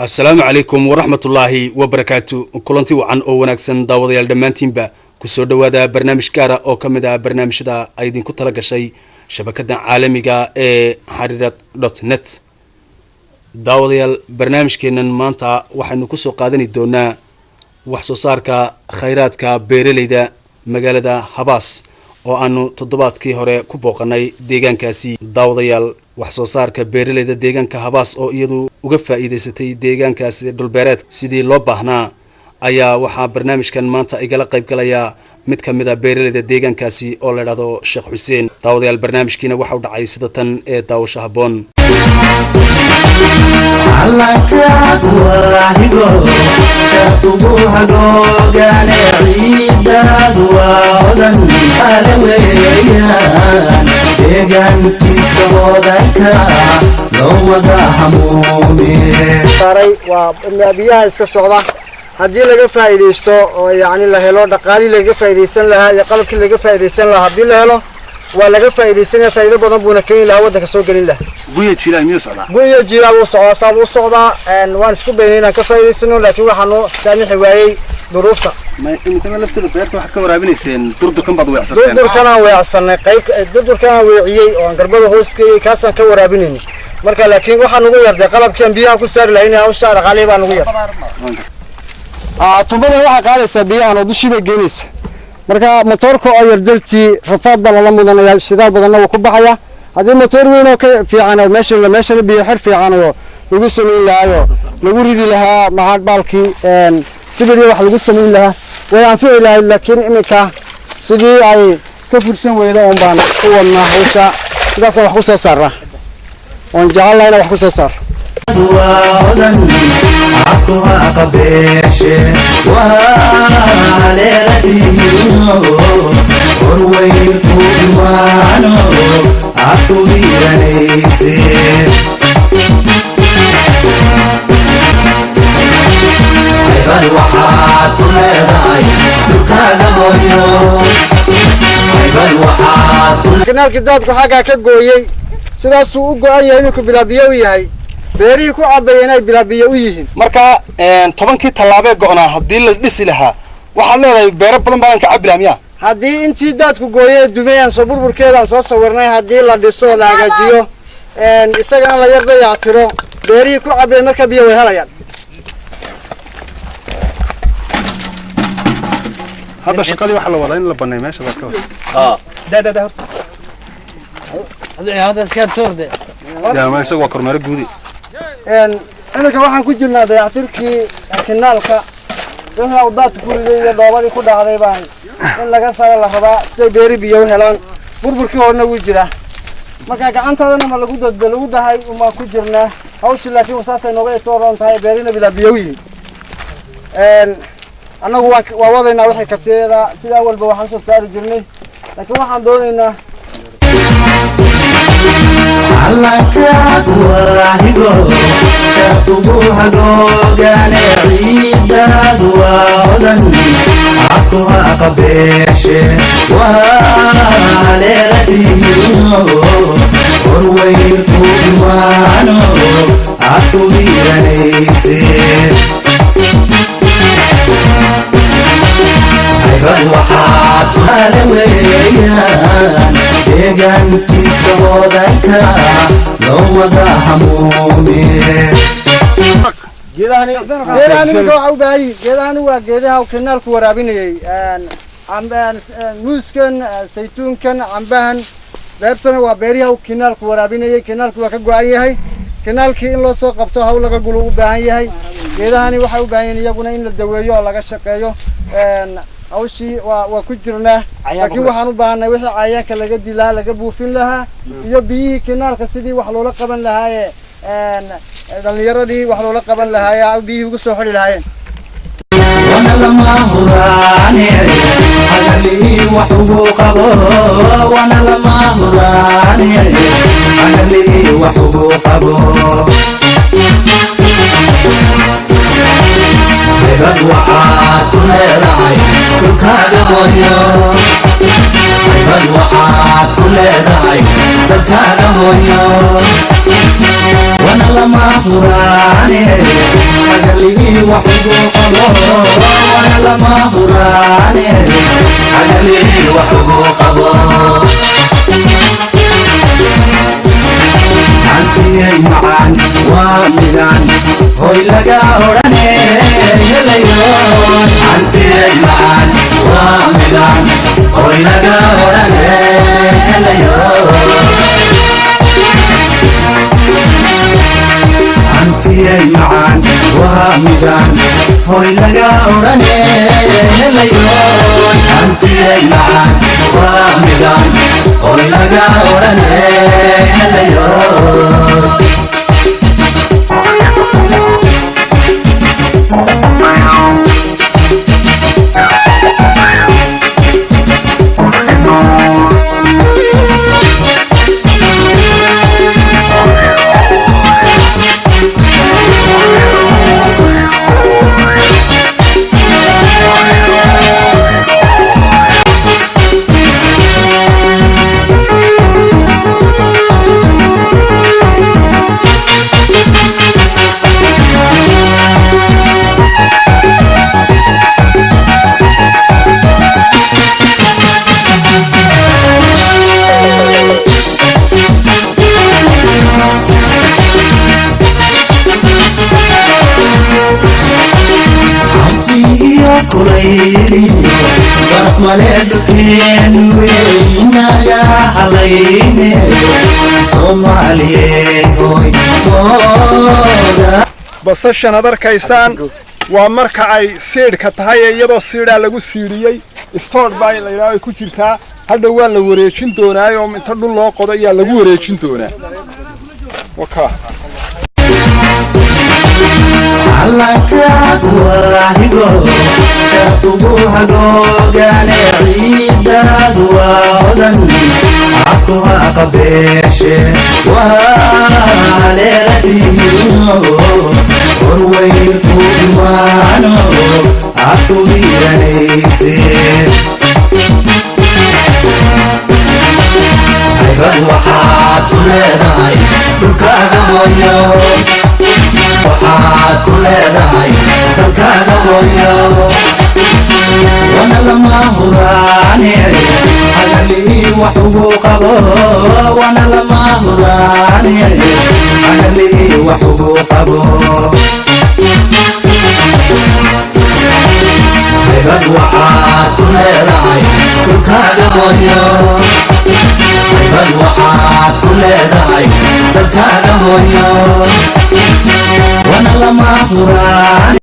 السلام عليكم ورحمة الله وبركاته. كلنتي وعن أو ونكسن داود يالدمانتين با كسود ودا برنامج كارا أو كمدا برنامج دا أيدين كتلقى شيء شبكة عالمية حريرة.net. داود يال برنامج كنا مانتا وحنو كسو قادني دونا وحصو صاركا خيراتكا بيرليدا مقالدا هباس oo aanu toddobaadkii hore ku booqanay deegaankaasi daawadayaal wax soo saarka beeraleyda deegaanka Habaas oo iyadu uga faa'iideysatay deegaankaasi dhulbeereed sidii loo baahnaa ayaa waxa barnaamijkan maanta igala qayb galaya mid kamid ah beeraleyda deegaankaasi oo la yiraahdo Sheekh Xuseen. daawadayaal barnaamijkiina waxa uu dhacay sida tan ee daawasho haboon. biyaha iska socda hadii laga faa'iideysto oo yaani la helo dhaqaali laga faa'iideysan lahaa iyo qalabkii laga faa'iideysan lahaa hadii la helo waa laga faa'iideysan faa'iido badan buu keenay lahaa wadanka soo galin lahaa guya jiilaa miyo socda guya jiilaa uu socda saab uu socda waan isku baynayna ka faa'iideysano laakiin waxaanu saamixi waayay duruufta ما أنت ما لفت البيت واحد كورابين يسين دردكم بعض ويعصرين دردكنا ويعصرنا قيف دردكنا ويعيي وانقربه هوسكي كاسن كورابيني marka laakiin waxaan ugu yarday qalabkan biyaha ku saar lahaynaa oo shaar qali baan ugu yar tubada waxa qaadaysa biyaha oo dushiba geynaysa marka motorka oo yar dalti rafaad baa la mudanaya shidaal badan oo ku baxaya hadii motor weyn oo ka fiican oo meesha biyo xir fiican oo lagu sameyn lahayo lagu ridi lahaa maxad baalki sidii wax lagu sameyn lahaa way anfici lahayd laakiin imika sidii ay ka fursan weydo oo baan ku wadnaa hawsha sidaas wax ku soo saaraa ونجعلنا إلى وحكو سصار. كنا الكداد كحاجة كجويي sidaas uu go'an yahay inuu bilaabiyo yahay beerihi ku cabayeenay bilaabiyo u yihiin marka 10kii talaabee go'naa hadii la dhisi lahaa waxa leedahay beero badan baan ka cabilaamiya hadii intii dadku gooyay dumeeyaan soo burburkeedaan soo sawirnay hadii la dhiso la hagaajiyo isagana la yar dayactiro beerihi ku cabayeen marka biyo way helayaan hadda shaqadii waxa la wadaa in la banay meesha dadka هذا سكتورده يا ما يسوى كرمال جودي أنا كواحد كنت جلنا ده يعتركي كنالك وهنا وضعت كل اللي ضوابي كل هذا يبان إن لقى صار الله هذا سيبيري بيوم هلان بربركي هون وجرا ما كان عنده أنا ما لقود الدلود هاي وما كنت جلنا هوش اللي في وساسة نوعي تورون هاي بيرينا بلا بيوي أنا هو ووضعنا وحي كثيرة سيدا أول بوحنسو سار جلني لكن واحد دوننا علىك واحدو شافوها دوغان عيداد وودن عطوها قبيش وعليردينو ورويتو بوانو عطوهي رنيسي عيبان وحاد مالويان deegaanki sabodanka loo wada hamuumi geedahani waxa u baahay geedahani waa geedaha kanaalku waraabinayay ambaan muuskan saytuunkan ambahan beertana waa beeriyaha kanaalku waraabinayay kanaalku waa ka go'an yahay kanaalkii in loo soo qabto hawl laga gulo u baahan yahay geedahani waxa u baahan iyaguna in la daweeyo oo laga shaqeeyo awshi waa ku jirnaa laakiin waxaan u baahanay wixii cayaanka laga dilaa laga buufin lahaa iyo biyihii kanaalka sidii wax loola qaban lahaa dhalinyaradii wax loola qaban lahaa biyihii ugu soo xidhi lahaayeen wana lama huraani hadalii wax ugu qabo wana lama huraani hadalii wax ugu qabo بد وحات كل رعي كل كذا هويو بد وحات كل رعي كل كذا هويو وانا لما هراني وحقوق وانا لما هراني عقلي وحقوق عنتي معان ومدان هوي لقا هراني يليون عنتي معان ومدان هوي لقا هراني يليون عنتي معان ومدان هوي لقا هراني يليون عنتي معان ومدان هوي لقا هراني يليون كليلي ورحمة لدكين وينايا عليني صومالي هوي مودا basashan ad arkaysaan waa marka ay siidhka tahay iyadoo siidhaa lagu siidhiyey stoor baa la yidhaahdo ku jirtaa hadhow waa la wareejin doonaa oo inta dhul loo qodo ayaa lagu wareejin doonaa wakaa علىك واهجو شافوها جوجان عيداد وعدن عطوها قبيش وعليرتينو ورويتو إيمانو عطوي نيسي هيبان وحاد كلناي دكاغا هويو waxaad ku leedahay dalkaaga hooyo wana lama huraane hagalii wax ugu qabo wana lama huraane hagalii wax ugu qabo haybad waxaad ku leedahay dalkaaga hooyo haybad waxaad ku leedahay dalkaaga hooyo وانا لما هراني